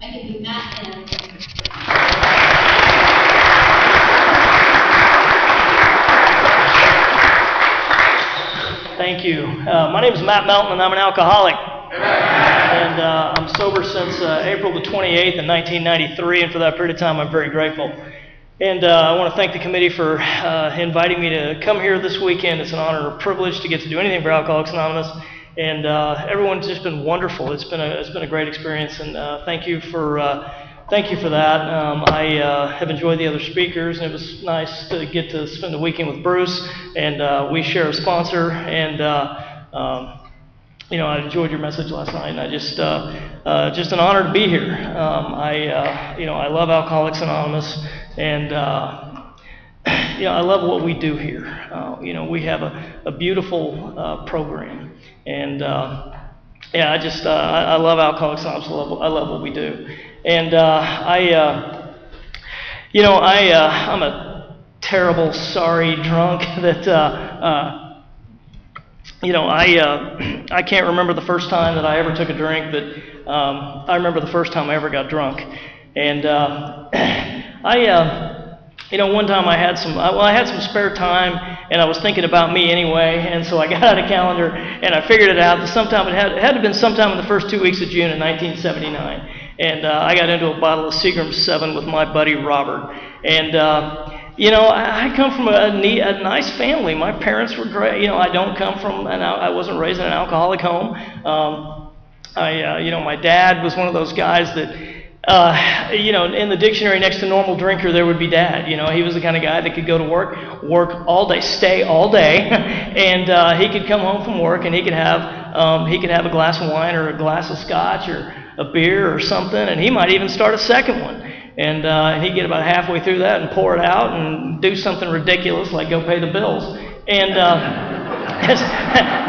I give you Matt and Thank you. My name is Matt Melton, and I'm an alcoholic. And I'm sober since April the 28th in 1993, and for that period of time, I'm very grateful. And I want to thank the committee for inviting me to come here this weekend. It's an honor and a privilege to get to do anything for Alcoholics Anonymous. And everyone's just been wonderful. It's been a great experience, and thank you for that. I have enjoyed the other speakers, and it was nice to get to spend the weekend with Bruce. And we share a sponsor, and I enjoyed your message last night, and I just an honor to be here. I love Alcoholics Anonymous, and I love what we do here. We have a beautiful program, and I love Alcoholics Anonymous. I love what we do, and I'm a terrible, sorry drunk that. I can't remember the first time that I ever took a drink, but I remember the first time I ever got drunk. And one time I had some spare time, and I was thinking about me anyway, and so I got out a calendar, and I figured it out. It had to have been sometime in the first 2 weeks of June in 1979. And I got into a bottle of Sieg AA with my buddy Robert. And I come from a nice family. My parents were great. I wasn't raised in an alcoholic home. My dad was one of those guys that, in the dictionary next to normal drinker, there would be dad. He was the kind of guy that could go to work all day, stay all day, and he could come home from work and he could have a glass of wine or a glass of scotch or a beer or something, and he might even start a second one. And he'd get about halfway through that and pour it out and do something ridiculous like go pay the bills. And that's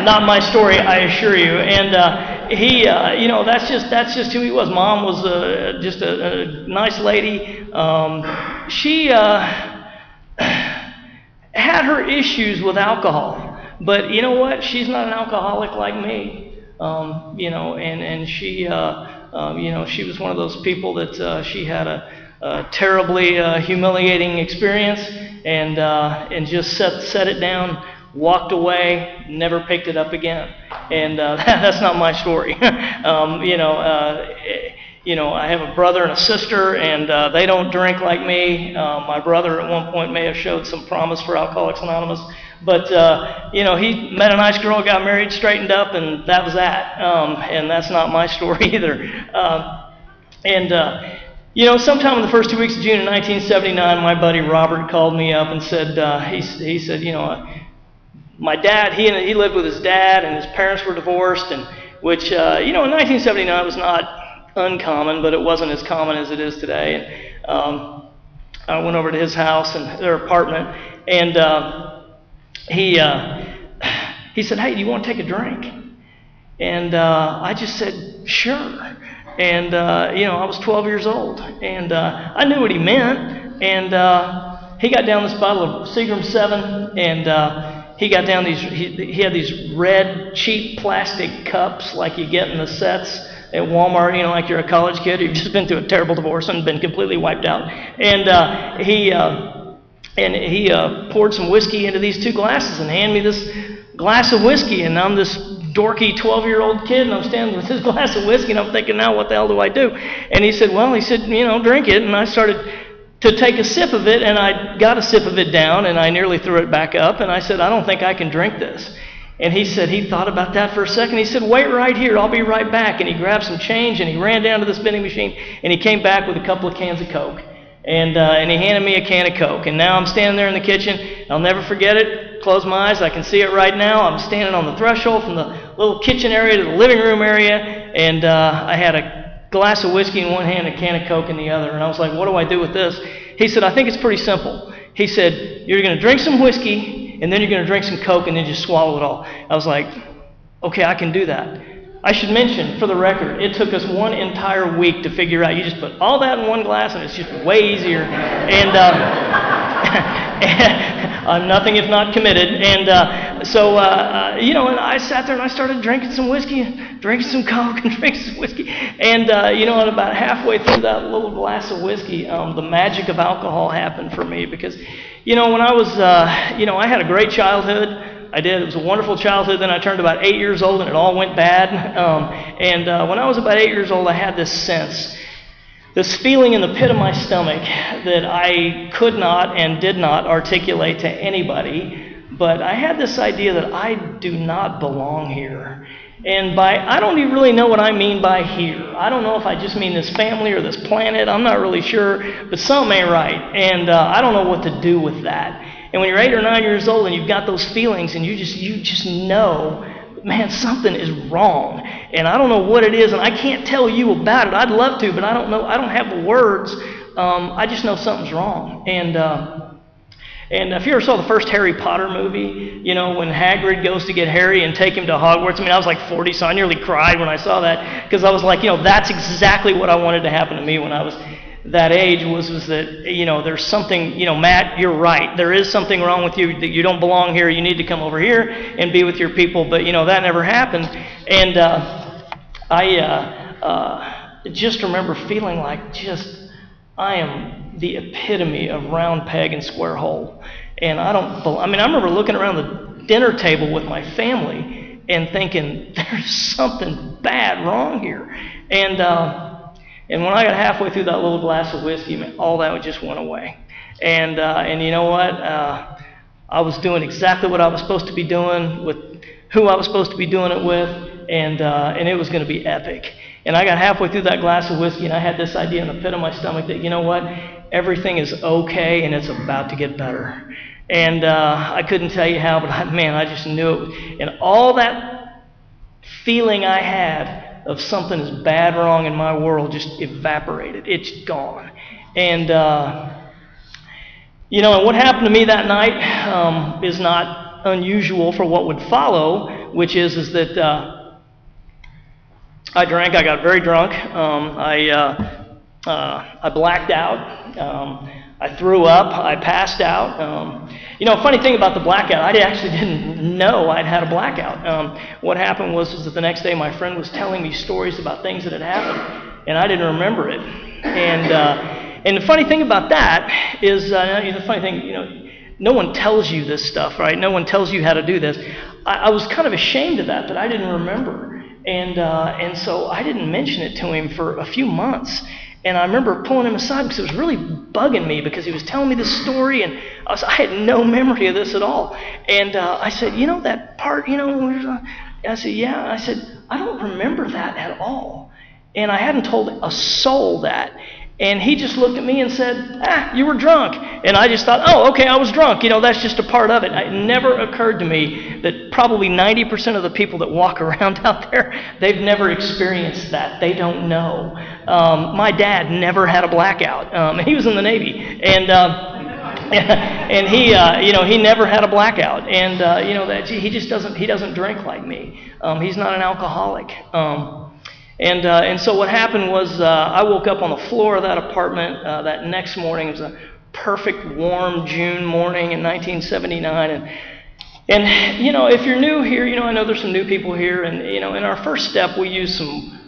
not my story, I assure you. And that's just who he was. Mom was just a nice lady. She had her issues with alcohol, but you know what? She's not an alcoholic like me. And she. She was one of those people that she had a terribly humiliating experience, and just set it down, walked away, never picked it up again. And that's not my story. I have a brother and a sister, and they don't drink like me. My brother at one point may have showed some promise for Alcoholics Anonymous. But, he met a nice girl, got married, straightened up, and that was that. And that's not my story either. Sometime in the first 2 weeks of June in 1979, my buddy Robert called me up and said, he said, my dad, he lived with his dad, and his parents were divorced, and which, in 1979 was not uncommon, but it wasn't as common as it is today. And I went over to his house and their apartment, and he said, "Hey, do you want to take a drink?" And I just said, "Sure." And I was 12 years old, and I knew what he meant. And he got down this bottle of Seagram 7, and he got down these. He had these red, cheap plastic cups like you get in the sets at Walmart. Like you're a college kid, you've just been through a terrible divorce and been completely wiped out. And he poured some whiskey into these two glasses and handed me this glass of whiskey. And I'm this dorky 12-year-old kid, and I'm standing with this glass of whiskey, and I'm thinking, now what the hell do I do? And he said, drink it. And I started to take a sip of it, and I got a sip of it down, and I nearly threw it back up. And I said, I don't think I can drink this. And he said he thought about that for a second. He said, wait right here, I'll be right back. And he grabbed some change, and he ran down to the vending machine, and he came back with a couple of cans of Coke. And he handed me a can of Coke. And now I'm standing there in the kitchen. I'll never forget it. Close my eyes. I can see it right now. I'm standing on the threshold from the little kitchen area to the living room area. And I had a glass of whiskey in one hand and a can of Coke in the other. And I was like, what do I do with this? He said, I think it's pretty simple. He said, you're going to drink some whiskey, and then you're going to drink some Coke, and then just swallow it all. I was like, okay, I can do that. I should mention, for the record, it took us one entire week to figure out. You just put all that in one glass, and it's just way easier. And I'm nothing if not committed. And and I sat there and I started drinking some whiskey, drinking some Coke and drinking some whiskey. And, and about halfway through that little glass of whiskey, the magic of alcohol happened for me because, when I was, I had a great childhood. I did. It was a wonderful childhood. Then I turned about 8 years old and it all went bad. When I was about 8 years old, I had this sense, this feeling in the pit of my stomach that I could not and did not articulate to anybody. But I had this idea that I do not belong here. And I don't even really know what I mean by here. I don't know if I just mean this family or this planet. I'm not really sure. But something ain't right. And I don't know what to do with that. And when you're 8 or 9 years old and you've got those feelings and you just know, man, something is wrong. And I don't know what it is, and I can't tell you about it. I'd love to, but I don't know. I don't have the words. I just know something's wrong. And if you ever saw the first Harry Potter movie, when Hagrid goes to get Harry and take him to Hogwarts, I was like 40, so I nearly cried when I saw that because I was like, that's exactly what I wanted to happen to me when I was that age was that, there's something, Matt, you're right. There is something wrong with you, that you don't belong here. You need to come over here and be with your people. But, that never happened. And I just remember feeling like I am the epitome of round peg and square hole. And I remember looking around the dinner table with my family and thinking, there's something bad wrong here. And when I got halfway through that little glass of whiskey, all that just went away. And you know what? I was doing exactly what I was supposed to be doing with who I was supposed to be doing it with, and it was going to be epic. And I got halfway through that glass of whiskey, and I had this idea in the pit of my stomach that, everything is okay, and it's about to get better. And I couldn't tell you how, but I just knew it. And all that feeling I had of something is bad wrong in my world just evaporated. It's gone. And, and what happened to me that night is not unusual for what would follow, which is that I drank. I got very drunk. I blacked out. I threw up. I passed out. Funny thing about the blackout, I actually didn't know I'd had a blackout. What happened was that the next day my friend was telling me stories about things that had happened, and I didn't remember it. And the funny thing about that is, the funny thing, no one tells you this stuff, right? No one tells you how to do this. I was kind of ashamed of that I didn't remember, and so I didn't mention it to him for a few months. And I remember pulling him aside because it was really bugging me because he was telling me this story, and I had no memory of this at all. And I said, that part, I said, yeah. I said, I don't remember that at all. And I hadn't told a soul that. And he just looked at me and said, you were drunk. And I just thought, oh, okay, I was drunk. That's just a part of it. It never occurred to me that probably 90% of the people that walk around out there, they've never experienced that. They don't know. My dad never had a blackout. He was in the Navy. And and he never had a blackout. And, that he just doesn't drink like me. He's not an alcoholic. And so what happened was I woke up on the floor of that apartment that next morning. It was a perfect warm June morning in 1979. And if you're new here, I know there's some new people here. And, in our first step, we use some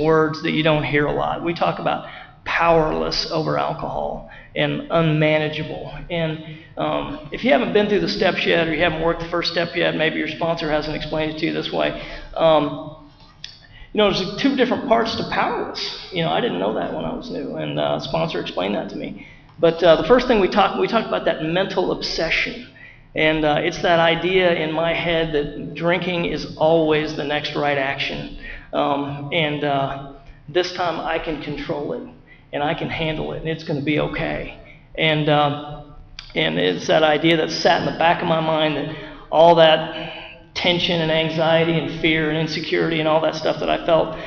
words that you don't hear a lot. We talk about powerless over alcohol and unmanageable. And if you haven't been through the steps yet or you haven't worked the first step yet, maybe your sponsor hasn't explained it to you this way. There's two different parts to powerless. I didn't know that when I was new, and the sponsor explained that to me. But the first thing we talked about that mental obsession, and it's that idea in my head that drinking is always the next right action, and this time I can control it, and I can handle it, and it's going to be okay. And it's that idea that sat in the back of my mind that all that tension and anxiety and fear and insecurity and all that stuff that I felt,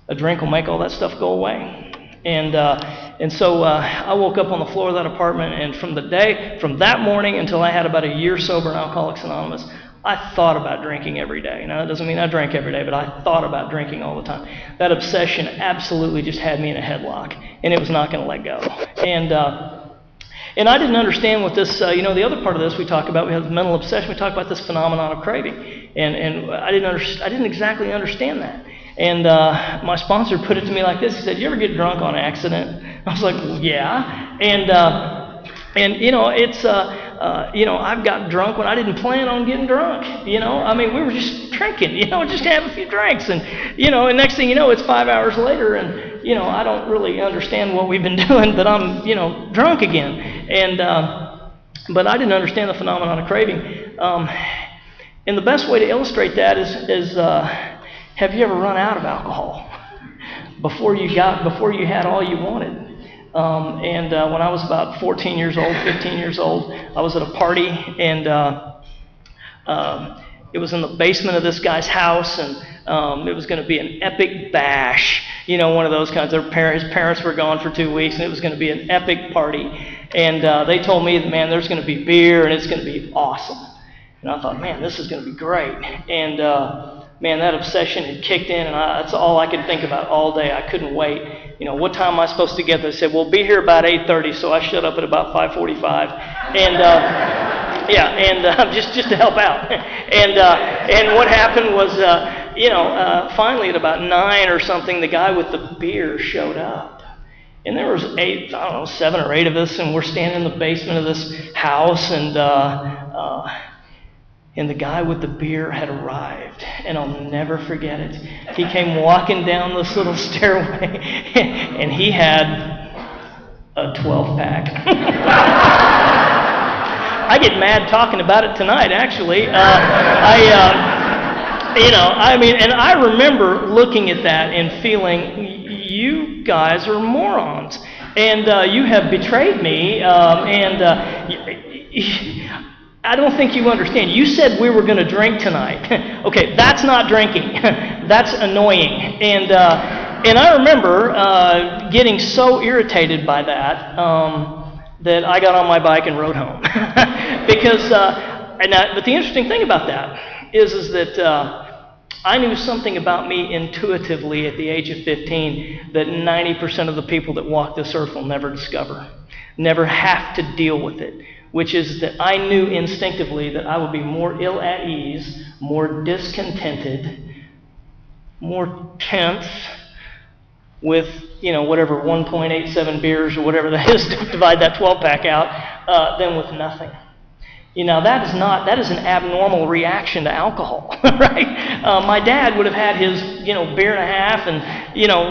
a drink will make all that stuff go away. And so I woke up on the floor of that apartment, and from that morning until I had about a year sober in Alcoholics Anonymous, I thought about drinking every day. Now, that doesn't mean I drank every day, but I thought about drinking all the time. That obsession absolutely just had me in a headlock, and it was not going to let go. And I didn't understand what this, the other part of this we talk about, we have mental obsession, we talk about this phenomenon of craving. And I didn't exactly understand that. And my sponsor put it to me like this. He said, "You ever get drunk on accident?" I was like, "Well, yeah." And it's I've gotten drunk when I didn't plan on getting drunk. I mean, we were just drinking. Just have a few drinks, and and next thing you know, it's 5 hours later, and I don't really understand what we've been doing, but I'm drunk again. And but I didn't understand the phenomenon of craving. And the best way to illustrate that is have you ever run out of alcohol before you had all you wanted? When I was about 14 years old, 15 years old, I was at a party, and it was in the basement of this guy's house, and it was going to be an epic bash, one of those kinds. His parents were gone for 2 weeks, and it was going to be an epic party. And they told me that, man, there's going to be beer, and it's going to be awesome. And I thought, man, this is going to be great. And man, that obsession had kicked in, and that's all I could think about all day. I couldn't wait. What time am I supposed to get there? They said, "Well, be here about 8:30." So I showed up at about 5:45, and just to help out. And what happened was, finally at about 9 or something, the guy with the beer showed up. And there was 7 or 8 of us, and we're standing in the basement of this house, and the guy with the beer had arrived, and I'll never forget it. He came walking down this little stairway, and he had a 12-pack. I get mad talking about it tonight, actually. And I remember looking at that and feeling, you guys are morons, and you have betrayed me, I don't think you understand. You said we were going to drink tonight. Okay, that's not drinking. That's annoying. And I remember getting so irritated by that that I got on my bike and rode home. But the interesting thing about that is that I knew something about me intuitively at the age of 15 that 90% of the people that walk this earth will never discover, never have to deal with it. Which is that I knew instinctively that I would be more ill at ease, more discontented, more tense with, whatever 1.87 beers or whatever that is to divide that 12-pack out, than with nothing. That is an abnormal reaction to alcohol, right? My dad would have had his, beer and a half and,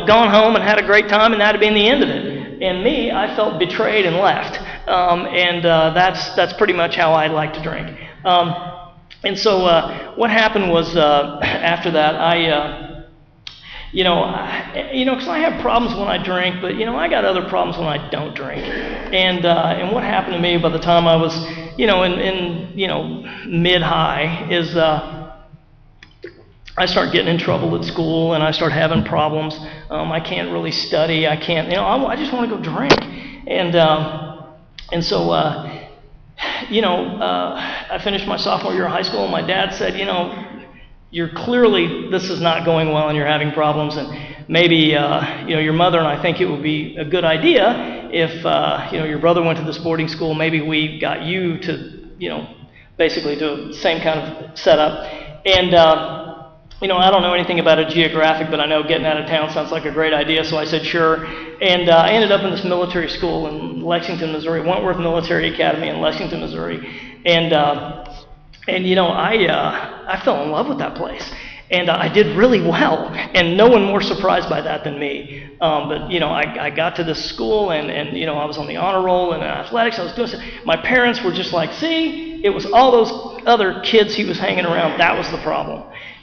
gone home and had a great time, and that'd have been the end of it. And me, I felt betrayed and left. That's pretty much how I like to drink. And so what happened was after that, because I have problems when I drink, but I got other problems when I don't drink. And what happened to me by the time I was in mid-high is I start getting in trouble at school, and I start having problems. I can't really study. I can't. I just want to go drink. And so I finished my sophomore year of high school, and my dad said, you're clearly, this is not going well and you're having problems, and maybe, your mother and I think it would be a good idea if, your brother went to this boarding school, maybe we got you to, basically do the same kind of setup. And, I don't know anything about a geographic, but I know getting out of town sounds like a great idea, so I said sure. And I ended up in this military school in Lexington, Missouri, Wentworth Military Academy in Lexington, Missouri. And I fell in love with that place. And I did really well, and no one more surprised by that than me. But I got to this school, and I was on the honor roll and in athletics. I was doing stuff. My parents were just like, see, it was all those other kids he was hanging around. That was the problem.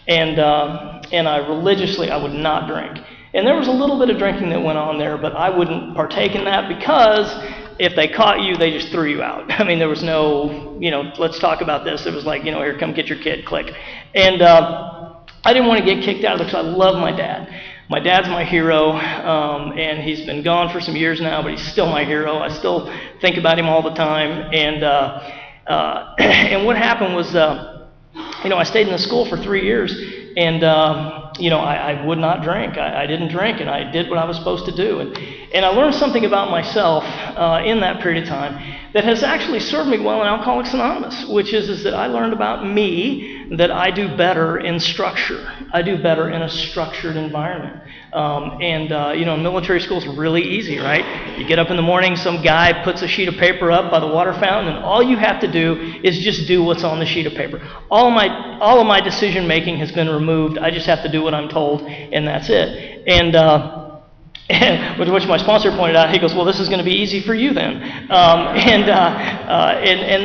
And I would not drink. And there was a little bit of drinking that went on there, but I wouldn't partake in that because if they caught you, they just threw you out. I mean, there was no, let's talk about this. It was like, here, come get your kid, click. And I didn't want to get kicked out of it because I love my dad. My dad's my hero, and he's been gone for some years now, but he's still my hero. I still think about him all the time. And what happened was, I stayed in the school for 3 years, and I would not drink. I didn't drink, and I did what I was supposed to do. And I learned something about myself in that period of time that has actually served me well in Alcoholics Anonymous, which is that I learned about me that I do better in structure. I do better in a structured environment. Military school is really easy, right? You get up in the morning, some guy puts a sheet of paper up by the water fountain, and all you have to do is just do what's on the sheet of paper. All of my decision making has been removed. I just have to do what I'm told, and that's it. Which my sponsor pointed out, he goes, well, this is going to be easy for you then. And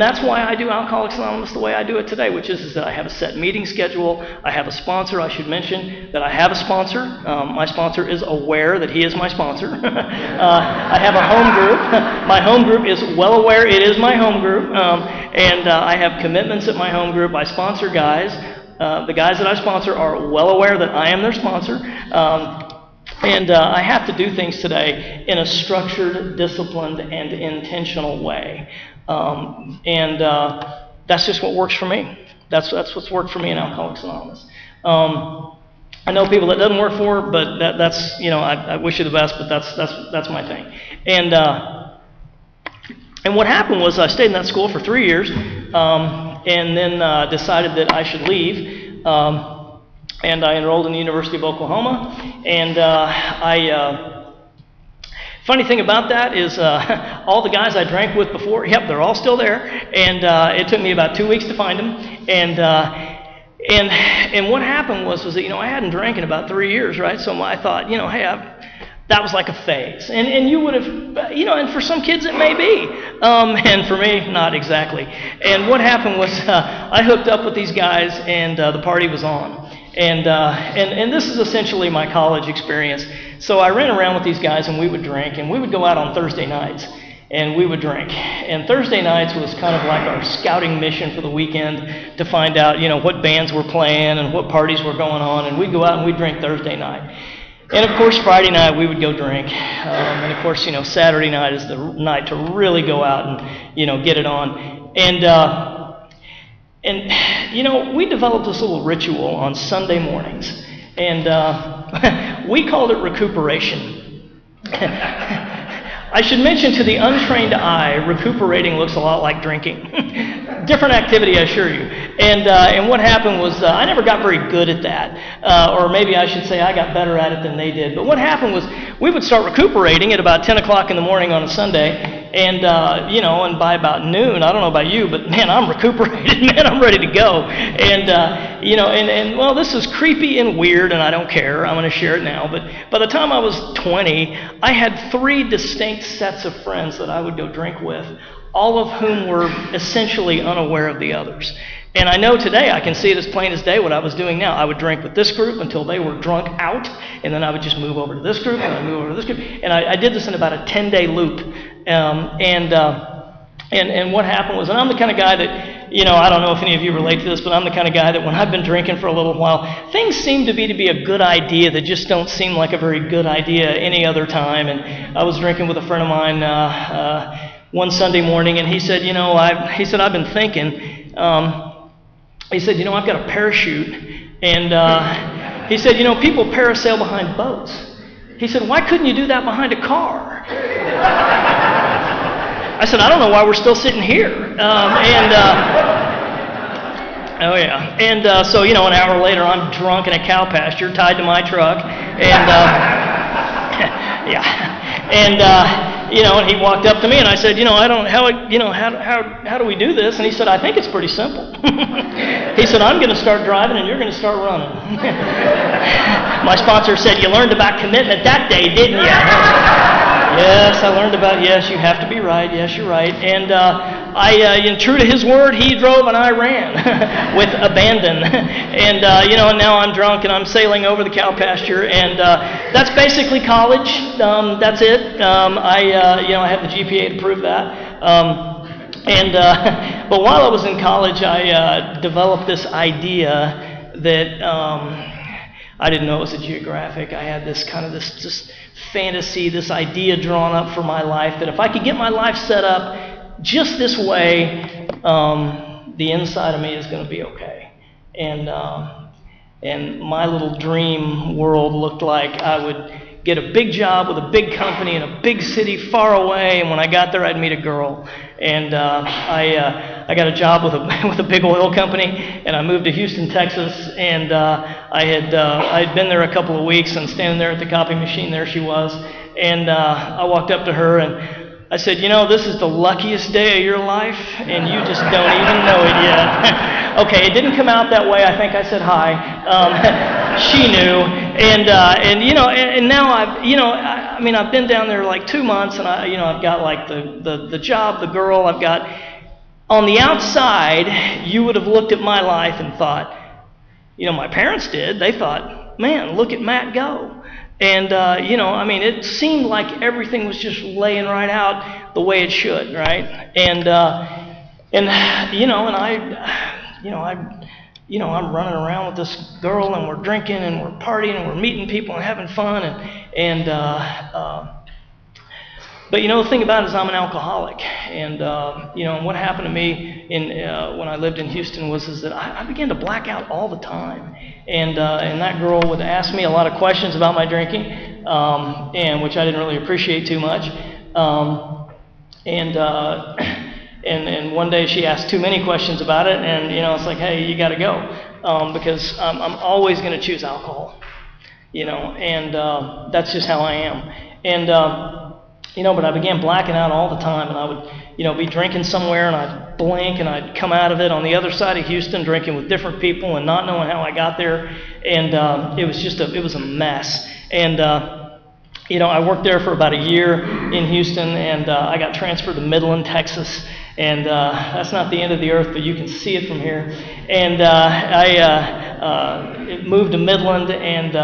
that's why I do Alcoholics Anonymous the way I do it today, which is that I have a set meeting schedule. I have a sponsor. I should mention that I have a sponsor. My sponsor is aware that he is my sponsor. I have a home group. My home group is well aware it is my home group. I have commitments at my home group. I sponsor guys. The guys that I sponsor are well aware that I am their sponsor. I have to do things today in a structured, disciplined, and intentional way. That's just what works for me. That's what's worked for me in Alcoholics Anonymous. I know people that doesn't work for, but that's I wish you the best, but that's my thing. And what happened was I stayed in that school for 3 years, and then decided that I should leave. And I enrolled in the University of Oklahoma, and funny thing about that is all the guys I drank with before, they're all still there, and it took me about 2 weeks to find them, and what happened was that, I hadn't drank in about 3 years, right, so I thought, hey, that was like a phase, and you would have, and for some kids it may be, and for me, not exactly, and what happened was I hooked up with these guys, and the party was on. And this is essentially my college experience. So I ran around with these guys, and we would drink, and we would go out on Thursday nights, and we would drink. And Thursday nights was kind of like our scouting mission for the weekend to find out, what bands were playing and what parties were going on, and we'd go out and we'd drink Thursday night. And of course, Friday night we would go drink, and of course, Saturday night is the night to really go out and, get it on. And we developed this little ritual on Sunday mornings, and we called it recuperation. I should mention to the untrained eye, recuperating looks a lot like drinking. Different activity, I assure you. And what happened was I never got very good at that, or maybe I should say I got better at it than they did. But what happened was we would start recuperating at about 10 o'clock in the morning on a Sunday, and and by about noon, I don't know about you, but man, I'm recuperated, man, I'm ready to go. And well, this is creepy and weird, and I don't care. I'm going to share it now. But by the time I was 20, I had 3 distinct sets of friends that I would go drink with, all of whom were essentially unaware of the others. And I know today, I can see it as plain as day what I was doing now. I would drink with this group until they were drunk out, and then I would just move over to this group, and I'd move over to this group. And I did this in about a 10-day loop. And what happened was, and I'm the kind of guy that, I don't know if any of you relate to this, but I'm the kind of guy that when I've been drinking for a little while, things seem to be a good idea that just don't seem like a very good idea any other time. And I was drinking with a friend of mine one Sunday morning, and he said, I've been thinking, he said, I've got a parachute, and he said, people parasail behind boats. He said, why couldn't you do that behind a car? I said, I don't know why we're still sitting here. So, an hour later, I'm drunk in a cow pasture tied to my truck, and and he walked up to me, and I said, how do we do this? And he said, I think it's pretty simple. He said, I'm going to start driving, and you're going to start running. My sponsor said, you learned about commitment that day, didn't you? Yes, I learned about, yes, you have to be right. Yes, you're right. And true to his word, he drove and I ran with abandon. And, and now I'm drunk and I'm sailing over the cow pasture. And that's basically college. That's it. I have the GPA to prove that. But while I was in college, I developed this idea that I didn't know it was a geographic. I had this kind of this fantasy, this idea drawn up for my life that if I could get my life set up just this way, the inside of me is going to be okay. And my little dream world looked like I would get a big job with a big company in a big city far away, and when I got there, I'd meet a girl. And I got a job with with a big oil company, and I moved to Houston, Texas, and I had been there a couple of weeks, and standing there at the copy machine, there she was, and I walked up to her and I said, you know, this is the luckiest day of your life, and you just don't even know it yet. Okay, it didn't come out that way. I think I said hi. She knew, and you know, and now I mean, I've been down there like 2 months, and I've got like the job, the girl. I've got on the outside. You would have looked at my life and thought, you know, my parents did. They thought, man, look at Matt go. And, I mean, it seemed like everything was just laying right out the way it should, right? And I'm running around with this girl, and we're drinking, and we're partying, and we're meeting people and having fun, but you know, the thing about it is I'm an alcoholic, and what happened to me when I lived in Houston is that I began to black out all the time, and that girl would ask me a lot of questions about my drinking, and which I didn't really appreciate too much, and one day she asked too many questions about it, and it's like, hey, you got to go, because I'm always going to choose alcohol, and that's just how I am, and. But I began blacking out all the time, and I would, be drinking somewhere, and I'd blink, and I'd come out of it on the other side of Houston, drinking with different people, and not knowing how I got there, and it was a mess. And I worked there for about a year in Houston, and I got transferred to Midland, Texas, and that's not the end of the earth, but you can see it from here. And I moved to Midland, and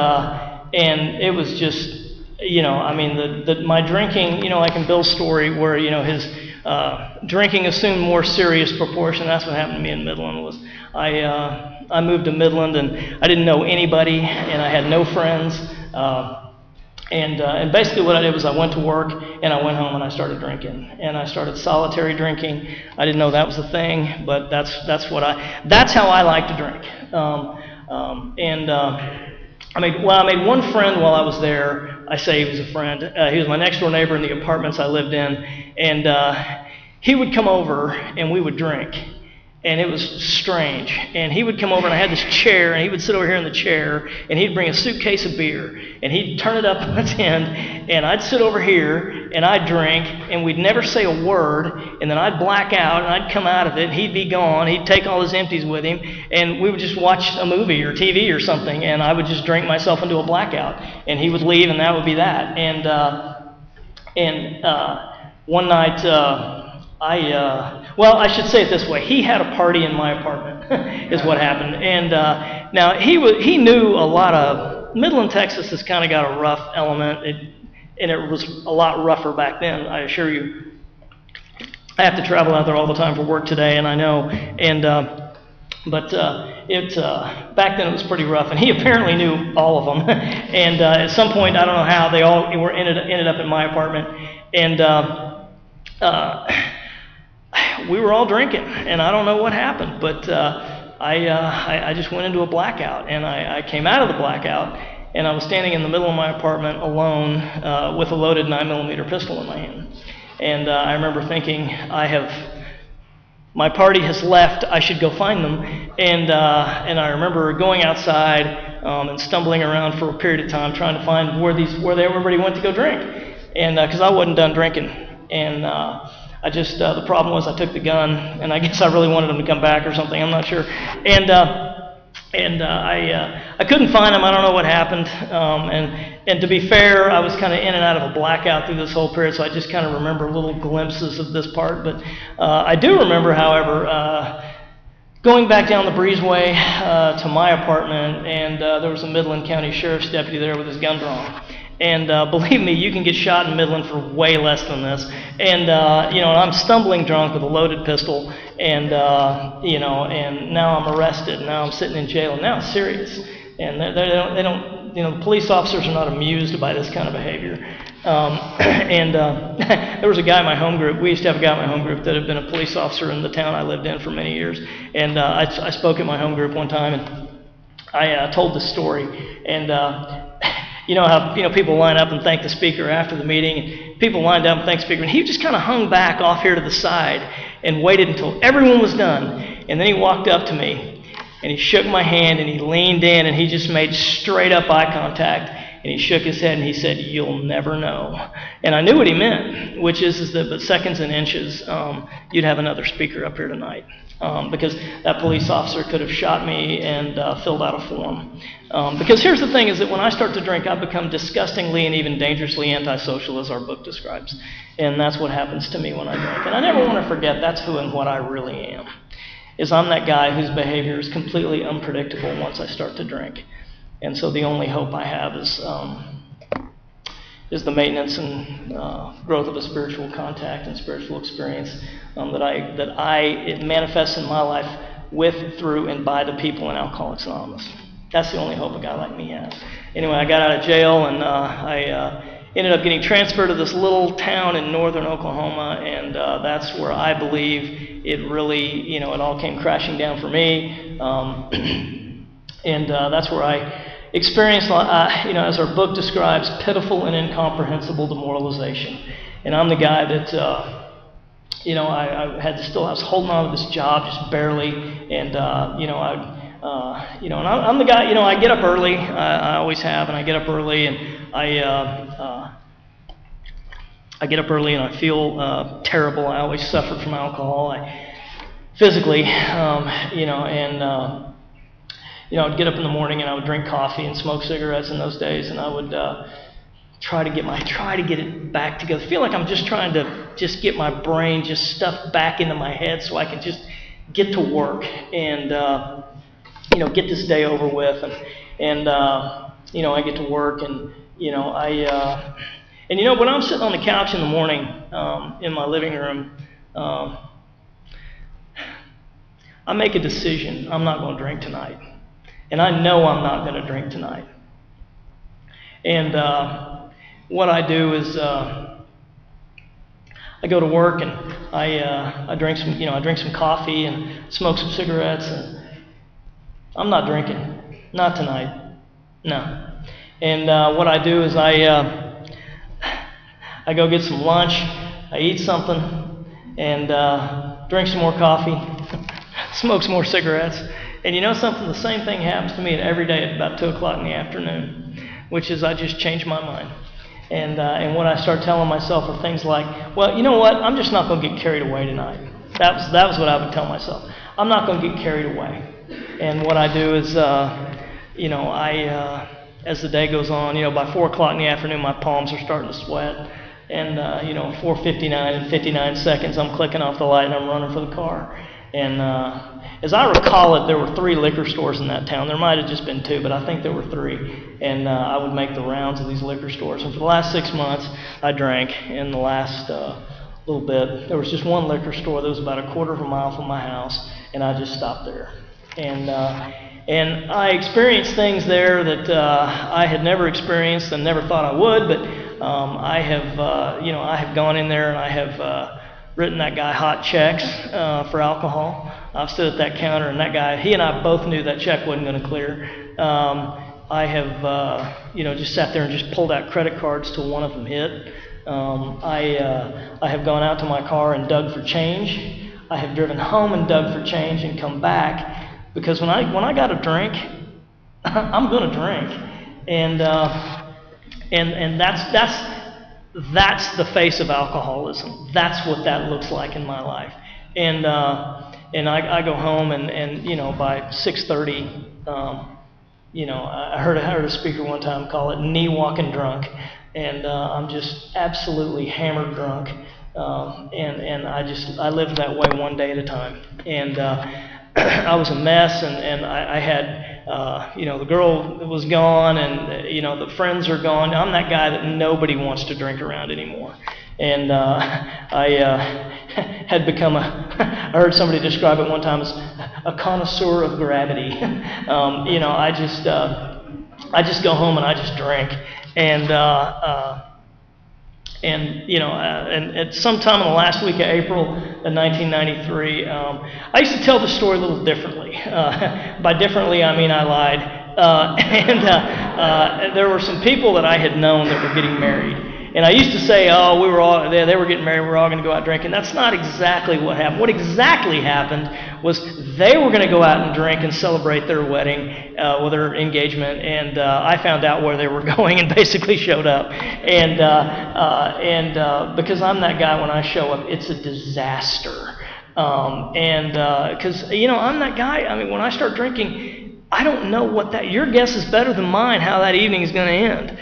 it was just. My drinking, like in Bill's story, where, his drinking assumed more serious proportion. That's what happened to me in Midland. Was I moved to Midland, and I didn't know anybody, and I had no friends. And basically what I did was I went to work, and I went home, and I started drinking. And I started solitary drinking. I didn't know that was a thing, but that's how I like to drink. I made one friend while I was there. I say he was a friend. He was my next door neighbor in the apartments I lived in, and he would come over and we would drink, and it was strange. And he would come over, and I had this chair, and he would sit over here in the chair, and he'd bring a suitcase of beer, and he'd turn it up on its end, and I'd sit over here, and I'd drink, and we'd never say a word, and then I'd black out, and I'd come out of it, and he'd be gone, he'd take all his empties with him, and we would just watch a movie or TV or something, and I would just drink myself into a blackout, and he would leave, and that would be that. And one night, I should say it this way. He had a party in my apartment, is what happened. And now he knew a lot of Midland, Texas has kind of got a rough element, and it was a lot rougher back then, I assure you. I have to travel out there all the time for work today, and I know. And back then it was pretty rough, and he apparently knew all of them. And at some point, I don't know how, they all ended up in my apartment, and we were all drinking, and I don't know what happened, but I just went into a blackout, and I came out of the blackout, and I was standing in the middle of my apartment alone with a loaded 9mm pistol in my hand. And I remember thinking, my party has left, I should go find them. And I remember going outside and stumbling around for a period of time trying to find where everybody went to go drink, and because I wasn't done drinking. And the problem was I took the gun, and I guess I really wanted them to come back or something, I'm not sure. And I couldn't find them, I don't know what happened. And to be fair, I was kind of in and out of a blackout through this whole period, so I just kind of remember little glimpses of this part. But I do remember, however, going back down the breezeway to my apartment, and there was a Midland County Sheriff's deputy there with his gun drawn. And believe me, you can get shot in Midland for way less than this. And I'm stumbling drunk with a loaded pistol, and and now I'm arrested. Now I'm sitting in jail, and now it's serious. And they don't, the police officers are not amused by this kind of behavior. There was a guy in my home group. We used to have a guy in my home group that had been a police officer in the town I lived in for many years. And I spoke at my home group one time, and I told this story. And you know how people line up and thank the speaker after the meeting, and people lined up and thanked the speaker, and he just kind of hung back off here to the side, and waited until everyone was done. And then he walked up to me, and he shook my hand, and he leaned in, and he just made straight up eye contact. And he shook his head, and he said, "You'll never know." And I knew what he meant, which is that but seconds and inches, you'd have another speaker up here tonight. Because that police officer could have shot me and filled out a form. Because here's the thing, is that when I start to drink, I become disgustingly and even dangerously antisocial, as our book describes. And that's what happens to me when I drink. And I never want to forget that's who and what I really am. Is I'm that guy whose behavior is completely unpredictable once I start to drink. And so the only hope I have is the maintenance and growth of a spiritual contact and spiritual experience it manifests in my life with, through, and by the people in Alcoholics Anonymous. That's the only hope a guy like me has. Anyway, I got out of jail, and I ended up getting transferred to this little town in northern Oklahoma, and that's where I believe it really, it all came crashing down for me. And that's where I experienced, as our book describes, pitiful and incomprehensible demoralization. And I'm the guy that, I was holding on to this job just barely, and and I'm the guy, I get up early. I always have, and I get up early, and I get up early, and I feel terrible. I always suffered from alcohol, physically, I'd get up in the morning and I would drink coffee and smoke cigarettes in those days, and I would try to get it back together. I feel like I'm just trying to get my brain stuffed back into my head so I can just get to work and get this day over with, and I get to work, and when I'm sitting on the couch in the morning in my living room, I make a decision. I'm not going to drink tonight. And I know I'm not going to drink tonight. And what I do is I go to work, and I drink some coffee and smoke some cigarettes, and I'm not drinking, not tonight, no. And what I do is I go get some lunch, I eat something, and drink some more coffee, smoke some more cigarettes. And you know something? The same thing happens to me every day at about 2 o'clock in the afternoon, which is I just change my mind. And what I start telling myself are things like, well, you know what? I'm just not going to get carried away tonight. That was what I would tell myself. I'm not going to get carried away. And what I do is, as the day goes on, by 4 o'clock in the afternoon, my palms are starting to sweat. And, 4:59 and 59 seconds, I'm clicking off the light and I'm running for the car. And as I recall it, there were 3 liquor stores in that town. There might have just been 2, but I think there were 3. And I would make the rounds of these liquor stores. And for the last 6 months, I drank. In the last little bit, there was just one liquor store that was about a quarter of a mile from my house, and I just stopped there. And I experienced things there that I had never experienced and never thought I would. But I have gone in there and I have written that guy hot checks for alcohol. I've stood at that counter, and that guy, he and I both knew that check wasn't going to clear. I have, just sat there and just pulled out credit cards till one of them hit. I have gone out to my car and dug for change. I have driven home and dug for change and come back, because when I got a drink, I'm going to drink, and that's the face of alcoholism. That's what that looks like in my life. And I go home, and by 6:30, I heard a speaker one time call it knee walking drunk, and I'm just absolutely hammered drunk, and I lived that way one day at a time, and I was a mess, and I had, the girl was gone, and, the friends are gone. I'm that guy that nobody wants to drink around anymore. And I had become I heard somebody describe it one time as a connoisseur of gravity. I just go home and I just drink. And at some time in the last week of April of 1993, I used to tell the story a little differently. By differently, I mean I lied. There were some people that I had known that were getting married. And I used to say, oh, we were all they were getting married, we were all going to go out drinking. That's not exactly what happened. What exactly happened was they were going to go out and drink and celebrate their wedding, or their engagement, and I found out where they were going and basically showed up. And because I'm that guy, when I show up, it's a disaster. Because I'm that guy. I mean, when I start drinking, I don't know your guess is better than mine how that evening is going to end.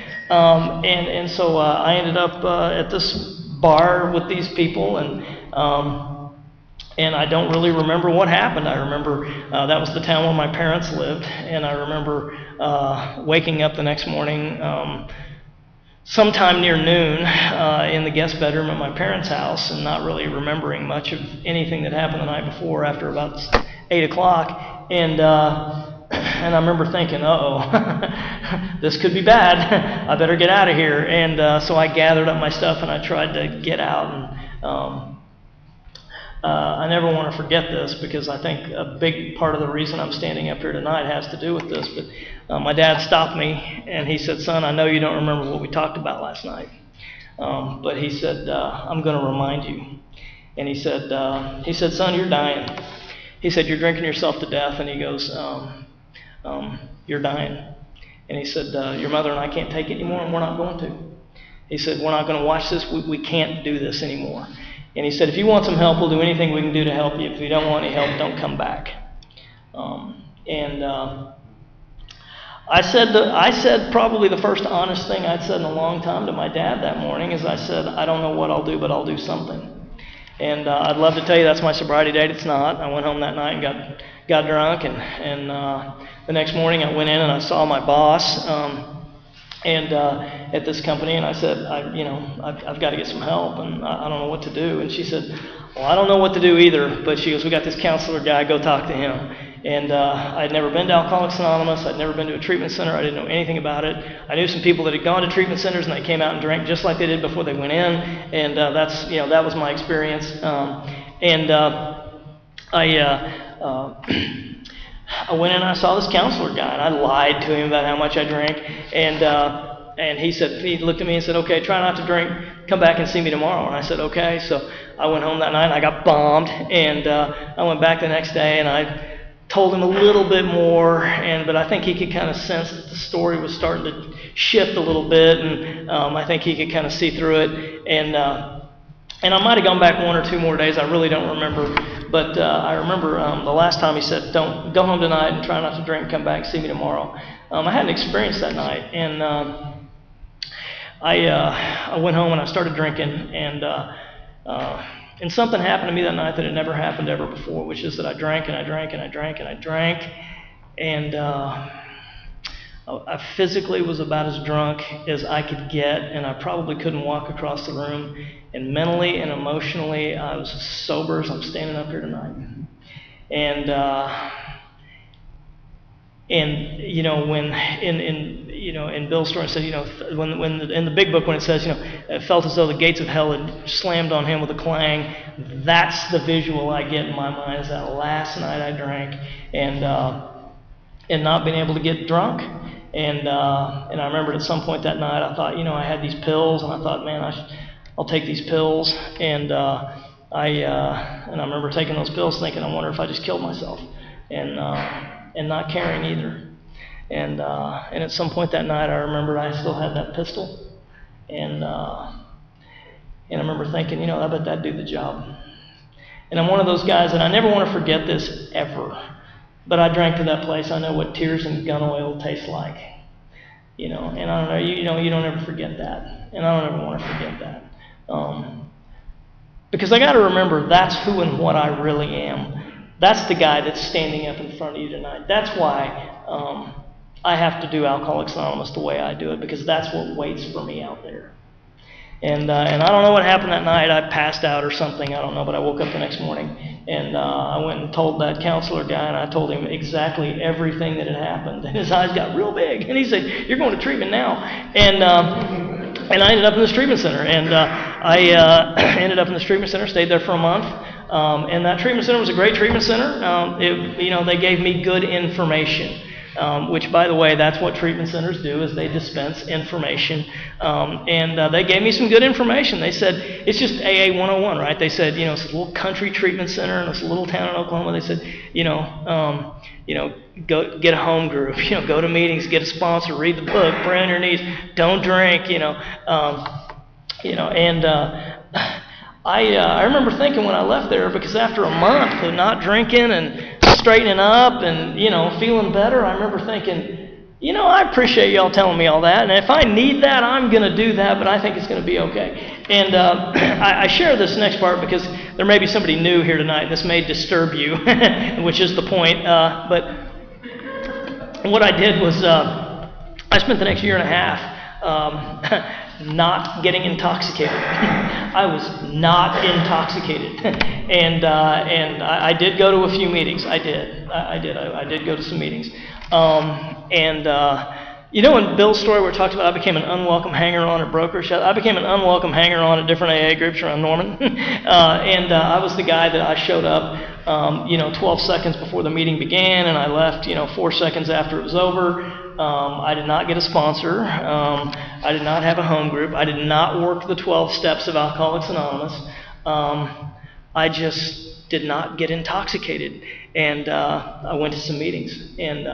So I ended up at this bar with these people, and I don't really remember what happened. I remember that was the town where my parents lived, and I remember waking up the next morning sometime near noon in the guest bedroom at my parents' house, and not really remembering much of anything that happened the night before after about 8 o'clock. And I remember thinking, uh-oh, this could be bad. I better get out of here. And so I gathered up my stuff and I tried to get out. And I never want to forget this, because I think a big part of the reason I'm standing up here tonight has to do with this. But my dad stopped me and he said, son, I know you don't remember what we talked about last night. But he said, I'm going to remind you. And he said, son, you're dying. He said, you're drinking yourself to death. And he goes, you're dying. And he said, your mother and I can't take it anymore, and we're not going to. He said, we're not going to watch this. We can't do this anymore. And he said, if you want some help, we'll do anything we can do to help you. If you don't want any help, don't come back. I said probably the first honest thing I'd said in a long time to my dad that morning is I said, I don't know what I'll do, but I'll do something. And I'd love to tell you that's my sobriety date. It's not. I went home that night and got drunk, and the next morning I went in and I saw my boss at this company, and I said, I've got to get some help, and I don't know what to do. And she said, well, I don't know what to do either, but she goes, we got this counselor guy, go talk to him. And I'd never been to Alcoholics Anonymous. I'd never been to a treatment center. I didn't know anything about it. I knew some people that had gone to treatment centers and they came out and drank just like they did before they went in. And that was my experience. I went in and I saw this counselor guy, and I lied to him about how much I drank. And he looked at me and said, okay, try not to drink. Come back and see me tomorrow. And I said, okay. So I went home that night and I got bombed. And I went back the next day and I told him a little bit more, but I think he could kind of sense that the story was starting to shift a little bit, and I think he could kind of see through it. And I might have gone back 1 or 2 more days. I really don't remember. But I remember the last time he said, don't go home tonight and try not to drink, come back, see me tomorrow. I had an experience that night, and I went home and I started drinking, and something happened to me that night that had never happened ever before, which is that I drank and I drank and I drank and I drank, and I physically was about as drunk as I could get, and I probably couldn't walk across the room. And mentally and emotionally, I was as sober as I'm standing up here tonight. And when in Bill's story, it said, when in the big book when it says, it felt as though the gates of hell had slammed on him with a clang. That's the visual I get in my mind, is that last night I drank and not being able to get drunk. And I remembered at some point that night I thought, I had these pills, and I thought, man, I'll take these pills. And I remember taking those pills, thinking, I wonder if I just killed myself, and not caring either. And at some point that night, I remembered I still had that pistol, and I remember thinking, I bet that'd do the job. And I'm one of those guys, and I never want to forget this ever. But I drank to that place. I know what tears and gun oil taste like, and I don't know. You don't ever forget that, and I don't ever want to forget that, because I got to remember that's who and what I really am. That's the guy that's standing up in front of you tonight. That's why I have to do Alcoholics Anonymous the way I do it, because that's what waits for me out there. And I don't know what happened that night. I passed out or something. I don't know, but I woke up the next morning, and I went and told that counselor guy, and I told him exactly everything that had happened. And his eyes got real big, and he said, "You're going to treatment now." And I ended up in this treatment center, and I ended up in this treatment center, stayed there for a month. And that treatment center was a great treatment center. They gave me good information. which, by the way, that's what treatment centers do, is they dispense information. And they gave me some good information. They said, it's just AA 101, right? They said, it's a little country treatment center in this little town in Oklahoma. They said, go get a home group, go to meetings, get a sponsor, read the book, pray on your knees, don't drink, I remember thinking when I left there, because after a month of not drinking and straightening up and, feeling better, I remember thinking, I appreciate y'all telling me all that, and if I need that, I'm going to do that, but I think it's going to be okay. And I share this next part because there may be somebody new here tonight, and this may disturb you, which is the point. But what I did was I spent the next year and a half not getting intoxicated. I was not intoxicated, and I did go to a few meetings. I did go to some meetings, in Bill's story where it talks about I became an unwelcome hanger-on at brokers, I became an unwelcome hanger-on at different AA groups around Norman, I was the guy that I showed up, 12 seconds before the meeting began, and I left, 4 seconds after it was over. I did not get a sponsor. I did not have a home group. I did not work the 12 steps of Alcoholics Anonymous. I just did not get intoxicated, and I went to some meetings. And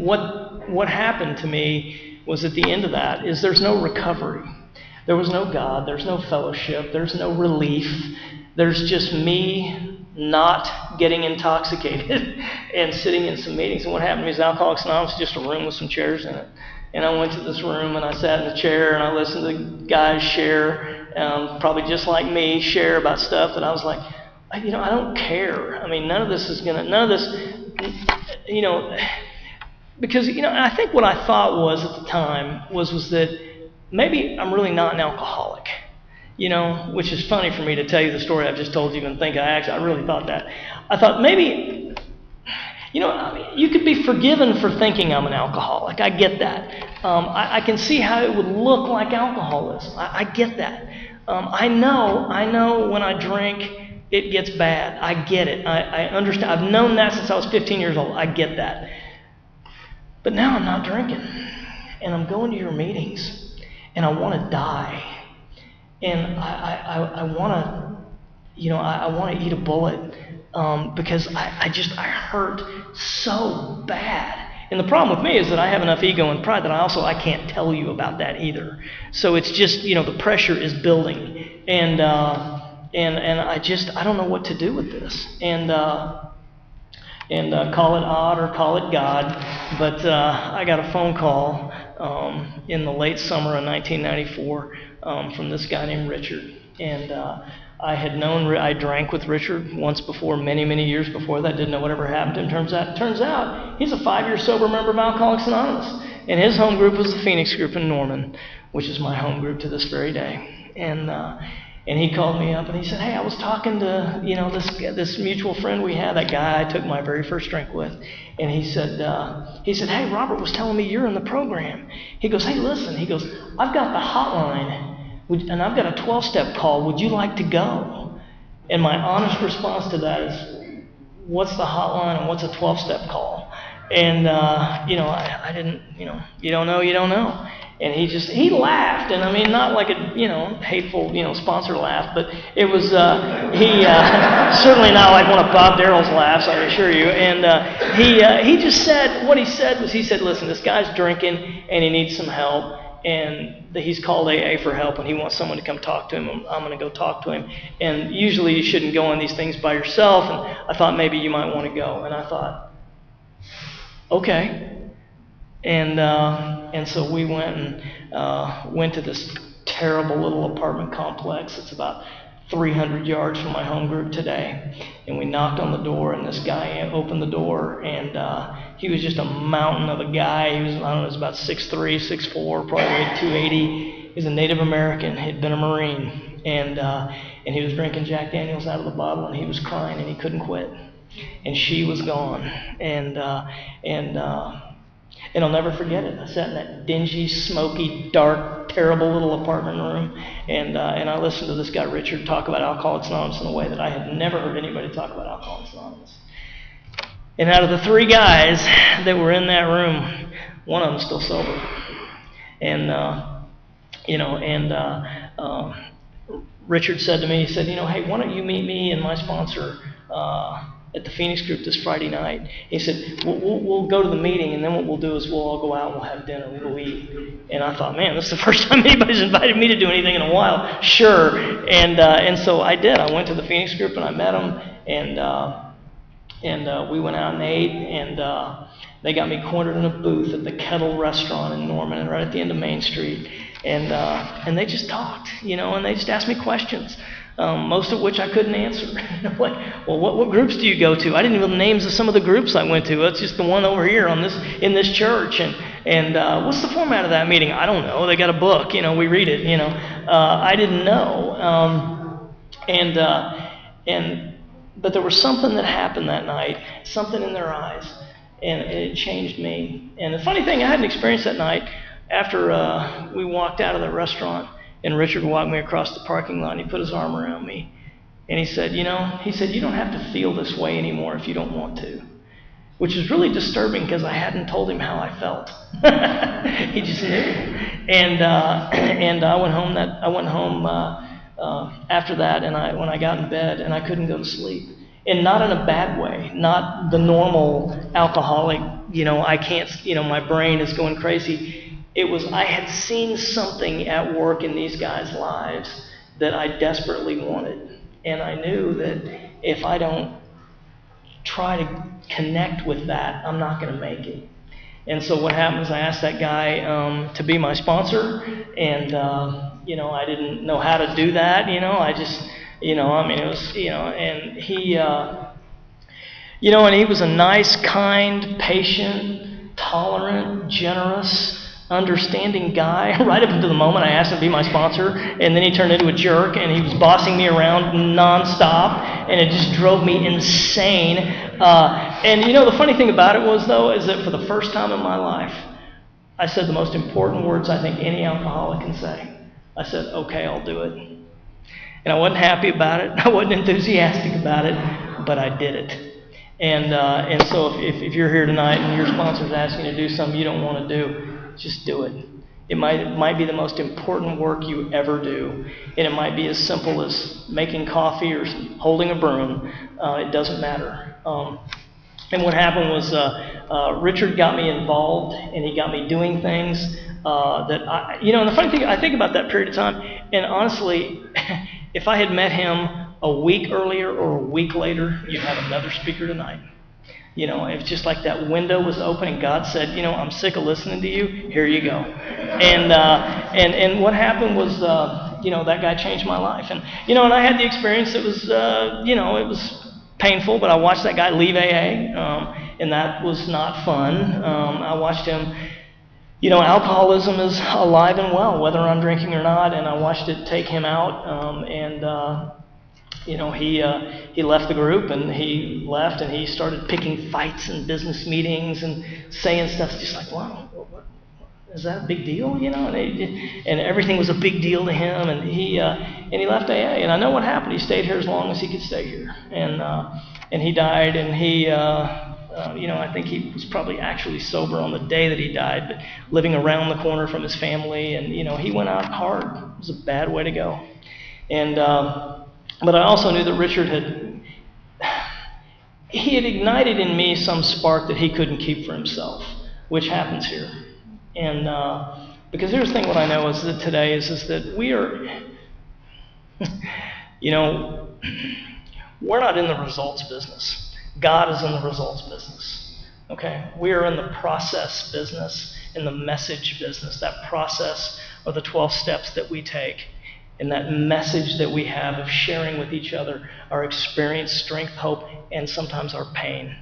what happened to me was at the end of that is there's no recovery. There was no God. There's no fellowship. There's no relief. There's just me not getting intoxicated and sitting in some meetings. And what happened to me is Alcoholics Anonymous is just a room with some chairs in it. And I went to this room and I sat in the chair and I listened to guys share, probably just like me, share about stuff that I was like, I don't care. I mean, none of this, because, I think what I thought was at the time was that maybe I'm really not an alcoholic. Which is funny for me to tell you the story I've just told you and think I really thought that. I thought maybe, you could be forgiven for thinking I'm an alcoholic. I get that. I can see how it would look like alcoholism. I get that. I know when I drink, it gets bad. I get it. I understand. I've known that since I was 15 years old. I get that. But now I'm not drinking. And I'm going to your meetings. And I want to die. And I want to eat a bullet because I hurt so bad. And the problem with me is that I have enough ego and pride that I can't tell you about that either. So it's just, the pressure is building. And I don't know what to do with this. And call it odd or call it God, but I got a phone call in the late summer of 1994 from this guy named Richard. And I drank with Richard once before, many, many years before that. Didn't know whatever happened to him. Turns out he's a 5-year sober member of Alcoholics Anonymous. And his home group was the Phoenix group in Norman, which is my home group to this very day. And he called me up and he said, hey, I was talking to, this mutual friend we had, that guy I took my very first drink with. And he said, hey, Robert was telling me you're in the program. He goes, hey, listen, he goes, I've got the hotline and I've got a 12-step call. Would you like to go? And my honest response to that is, what's the hotline and what's a 12-step call? And, I didn't, you don't know. And he laughed, and I mean, not like a, hateful, sponsor laugh, but it was, certainly not like one of Bob Darrell's laughs, I assure you. And he just said, what he said was, listen, this guy's drinking, and he needs some help, and he's called AA for help, and he wants someone to come talk to him. I'm going to go talk to him. And usually you shouldn't go on these things by yourself, and I thought maybe you might want to go. And I thought, okay. And so we went to this terrible little apartment complex. It's about 300 yards from my home group today. And we knocked on the door, and this guy opened the door, and he was just a mountain of a guy. He was, he was about 6'3", 6'4", probably weighed 280. He was a Native American. He'd been a Marine. And he was drinking Jack Daniels out of the bottle, and he was crying, and he couldn't quit. And she was gone. And I'll never forget it. I sat in that dingy, smoky, dark, terrible little apartment room, and I listened to this guy Richard talk about Alcoholics Anonymous in a way that I had never heard anybody talk about Alcoholics Anonymous. And out of the 3 guys that were in that room, one of them's still sober. And, Richard said to me, he said, hey, why don't you meet me and my sponsor at the Phoenix group this Friday night? He said, we'll go to the meeting, and then what we'll do is we'll all go out and we'll have dinner, we'll eat. And I thought, man, this is the first time anybody's invited me to do anything in a while. Sure. And so I did. I went to the Phoenix group and I met them, and we went out and ate, and they got me cornered in a booth at the Kettle Restaurant in Norman, and right at the end of Main Street. And they just talked, and they just asked me questions, most of which I couldn't answer. Like, well, what groups do you go to? I didn't even know the names of some of the groups I went to. That's just the one over here in this church. And what's the format of that meeting? I don't know. They got a book, we read it. I didn't know. But there was something that happened that night, something in their eyes, and it changed me. And the funny thing, I had an experience that night after we walked out of the restaurant, and Richard walked me across the parking lot, and he put his arm around me, and he said, you don't have to feel this way anymore if you don't want to, which is really disturbing because I hadn't told him how I felt. He just knew. And I went home after that, and when I got in bed, and I couldn't go to sleep. And not in a bad way, not the normal alcoholic, I can't, my brain is going crazy. It was, I had seen something at work in these guys' lives that I desperately wanted. And I knew that if I don't try to connect with that, I'm not going to make it. And so what happened was I asked that guy to be my sponsor, and, I didn't know how to do that, I just, it was, and he, and he was a nice, kind, patient, tolerant, generous, understanding guy right up until the moment I asked him to be my sponsor, and then he turned into a jerk, and he was bossing me around nonstop, and it just drove me insane. And the funny thing about it was, though, is that for the first time in my life, I said the most important words I think any alcoholic can say. I said, okay, I'll do it. And I wasn't happy about it. I wasn't enthusiastic about it, but I did it. And so if you're here tonight and your sponsor's asking you to do something you don't want to do, just do it. It might be the most important work you ever do, and it might be as simple as making coffee or holding a broom. It doesn't matter. And what happened was Richard got me involved, and he got me doing things that I, and the funny thing, I think about that period of time, and honestly, if I had met him a week earlier or a week later, you'd have another speaker tonight. It was just like that window was open, and God said, I'm sick of listening to you. Here you go. And what happened was, that guy changed my life. And I had the experience that was, it was painful, but I watched that guy leave AA, and that was not fun. I watched him. Alcoholism is alive and well, whether I'm drinking or not, and I watched it take him out, he left the group, and he left, and he started picking fights in business meetings and saying stuff just like, wow, is that a big deal? And everything was a big deal to him, and he left AA, and I know what happened. He stayed here as long as he could stay here, and he died, and he, I think he was probably actually sober on the day that he died, but living around the corner from his family, and, he went out hard. It was a bad way to go. And, but I also knew that Richard had ignited in me some spark that he couldn't keep for himself, which happens here. And because here's the thing, what I know is that today is that we are, we're not in the results business. God is in the results business. Okay? We are in the process business, in the message business, that process or the 12 steps that we take. And that message that we have of sharing with each other our experience, strength, hope, and sometimes our pain.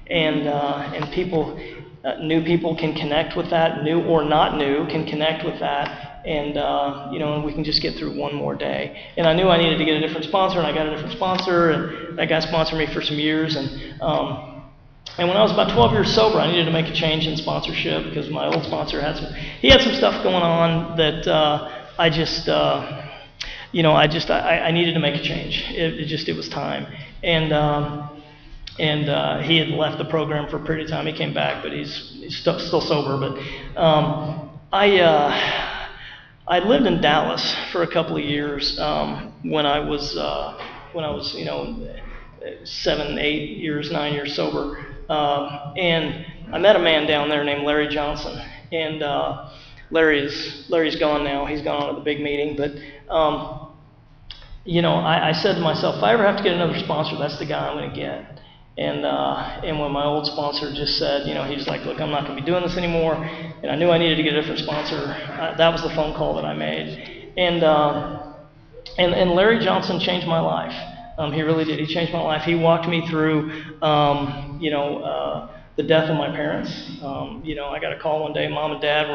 And people, new people can connect with that, new or not new, can connect with that, and and we can just get through one more day. And I knew I needed to get a different sponsor, and I got a different sponsor, and that guy sponsored me for some years. And when I was about 12 years sober, I needed to make a change in sponsorship because my old sponsor had some stuff going on that I needed to make a change. It was time. And and he had left the program for a period of time. He came back, but he's still sober. But I lived in Dallas for a couple of years when I was 7, 8 years, 9 years sober, and I met a man down there named Larry Johnson, and Larry's gone now. He's gone on to the big meeting, but I said to myself, if I ever have to get another sponsor, that's the guy I'm going to get. And when my old sponsor just said, he was like, look, I'm not going to be doing this anymore, and I knew I needed to get a different sponsor, that was the phone call that I made. And Larry Johnson changed my life. He really did. He changed my life. He walked me through, the death of my parents. I got a call one day, Mom and Dad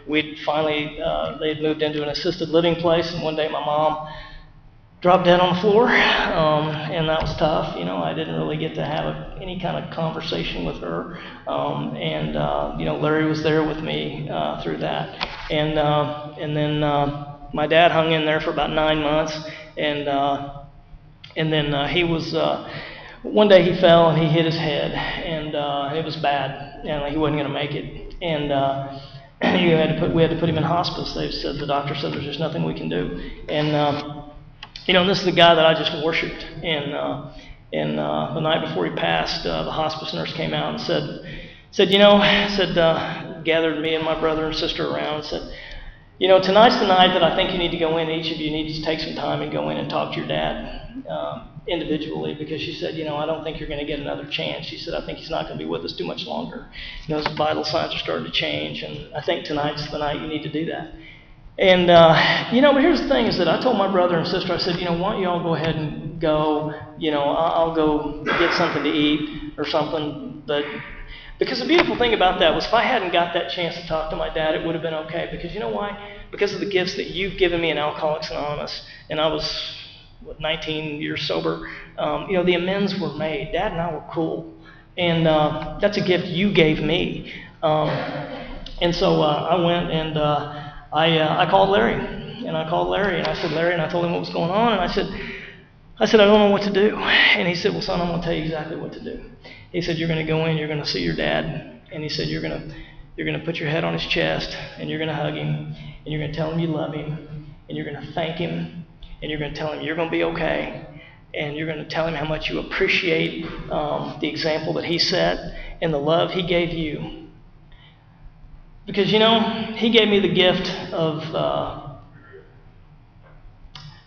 they'd moved into an assisted living place, and one day my mom dropped dead on the floor, and that was tough. I didn't really get to have any kind of conversation with her, Larry was there with me through that, and then my dad hung in there for about 9 months, and then he was. One day he fell and he hit his head, and it was bad, and he wasn't going to make it, and we had to put him in hospice. The doctor said there's just nothing we can do, and this is the guy that I just worshipped, and the night before he passed, the hospice nurse came out and said gathered me and my brother and sister around and said, tonight's the night that I think you need to go in. Each of you need to take some time and go in and talk to your dad individually, because she said, I don't think you're going to get another chance. She said, I think he's not going to be with us too much longer. His vital signs are starting to change, and I think tonight's the night you need to do that. And, but here's the thing is that I told my brother and sister, I said, why don't you all go ahead and go, I'll go get something to eat or something. But because the beautiful thing about that was if I hadn't got that chance to talk to my dad, it would have been okay. Because you know why? Because of the gifts that you've given me in Alcoholics Anonymous, and I was 19 years sober, the amends were made. Dad and I were cool. And that's a gift you gave me. And so I went and I called Larry. And I said, Larry, and I told him what was going on. And I said, I don't know what to do. And he said, well, son, I'm going to tell you exactly what to do. He said, you're going to go in, you're going to see your dad. And he said, you're going to put your head on his chest, and you're going to hug him, and you're going to tell him you love him, and you're going to thank him, and you're going to tell him you're going to be okay, and you're going to tell him how much you appreciate the example that he set and the love he gave you. Because, he gave me the gift of,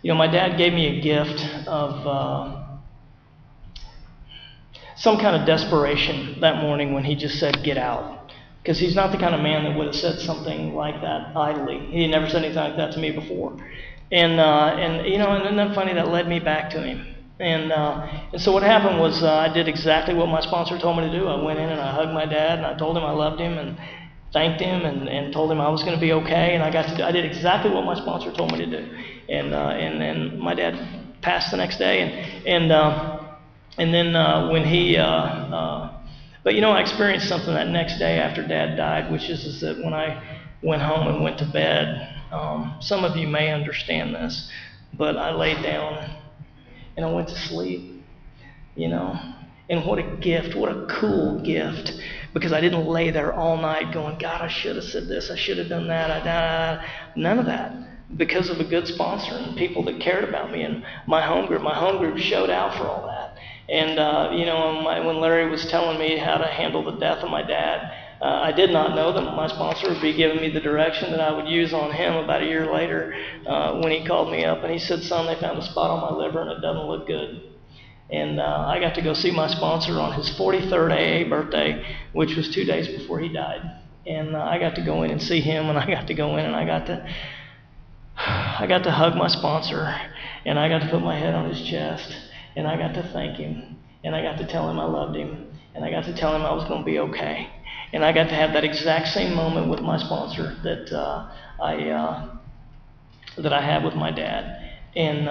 my dad gave me a gift of some kind of desperation that morning when he just said, get out. Because he's not the kind of man that would have said something like that idly. He had never said anything like that to me before. And isn't that funny? That led me back to him. And so what happened was I did exactly what my sponsor told me to do. I went in and I hugged my dad, and I told him I loved him and thanked him and told him I was going to be okay. And I did exactly what my sponsor told me to do. And my dad passed the next day. And then when he I experienced something that next day after Dad died, which is that when I went home and went to bed, some of you may understand this, but I laid down and I went to sleep, And what a gift, what a cool gift, because I didn't lay there all night going, God, I should have said this, I should have done that, none of that. Because of a good sponsor and people that cared about me and my home group showed out for all that. And, when Larry was telling me how to handle the death of my dad, I did not know that my sponsor would be giving me the direction that I would use on him about a year later when he called me up and he said, son, they found a spot on my liver and it doesn't look good. And I got to go see my sponsor on his 43rd AA birthday, which was 2 days before he died. And I got to go in and see him, and I got to go in and I got to hug my sponsor, and I got to put my head on his chest, and I got to thank him, and I got to tell him I loved him, and I got to tell him I was going to be okay. And I got to have that exact same moment with my sponsor that I had with my dad. And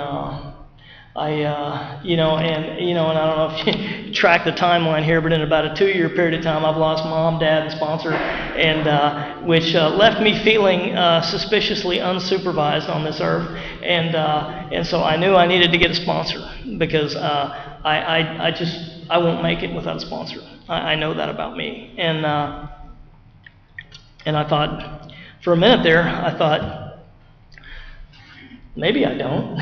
and I don't know if you track the timeline here, but in about a 2-year period of time, I've lost mom, dad, and sponsor, and which left me feeling suspiciously unsupervised on this earth, and so I knew I needed to get a sponsor because I I won't make it without a sponsor. I know that about me. And I thought, for a minute there, I thought, maybe I don't.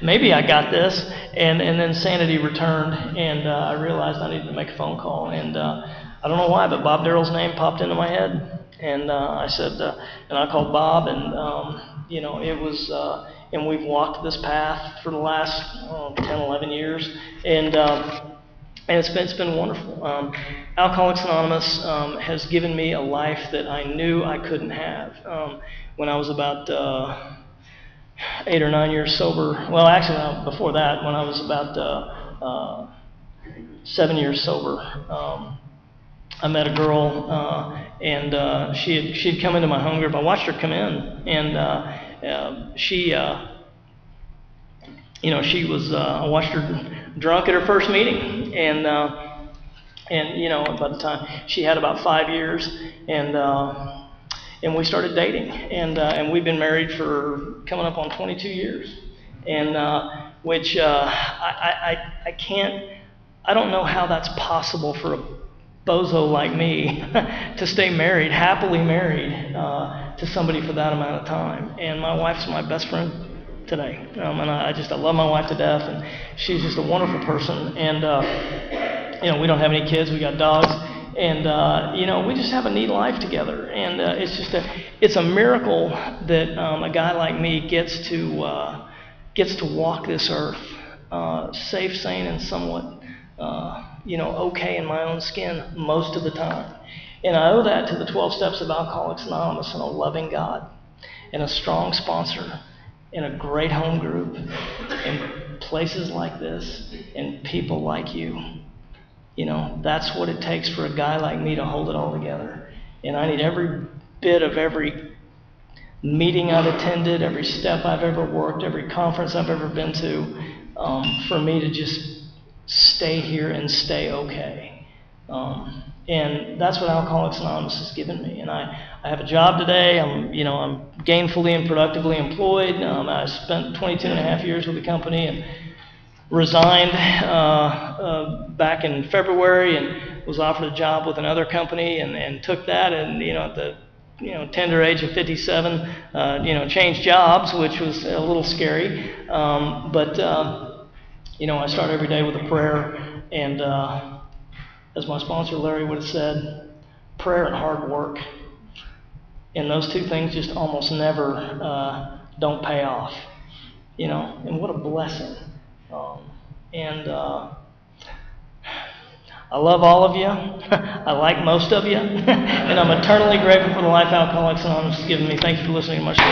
Maybe I got this. And then sanity returned, and I realized I needed to make a phone call. And I don't know why, but Bob Darrell's name popped into my head. And I said, and I called Bob, and it was, and we've walked this path for the last 10, 11 years, and it's been wonderful. Alcoholics Anonymous has given me a life that I knew I couldn't have. When I was about 8 or 9 years sober, well, actually before that, when I was about 7 years sober, I met a girl, and she'd come into my home group. I watched her come in, and she was. I watched her drunk at her first meeting, and by the time she had about 5 years, and we started dating, and we've been married for coming up on 22 years, and which I can't. I don't know how that's possible for a bozo like me to stay married, happily married to somebody for that amount of time. And my wife's my best friend today, and I love my wife to death, and she's just a wonderful person. And we don't have any kids, we got dogs, and we just have a neat life together. And it's a miracle that a guy like me gets to walk this earth safe, sane, and somewhat okay in my own skin most of the time. And I owe that to the 12 steps of Alcoholics Anonymous and a loving God and a strong sponsor and a great home group and places like this and people like you. That's what it takes for a guy like me to hold it all together. And I need every bit of every meeting I've attended, every step I've ever worked, every conference I've ever been to, for me to just stay here and stay okay. And that's what Alcoholics Anonymous has given me. And I have a job today. I'm gainfully and productively employed. I spent 22 and a half years with the company and resigned back in February and was offered a job with another company and took that, and at the tender age of 57, changed jobs, which was a little scary. But I start every day with a prayer, and as my sponsor Larry would have said, prayer and hard work. And those two things just almost never don't pay off. And what a blessing. I love all of you. I like most of you. And I'm eternally grateful for the life Alcoholics Anonymous has given me. Thank you for listening to my story.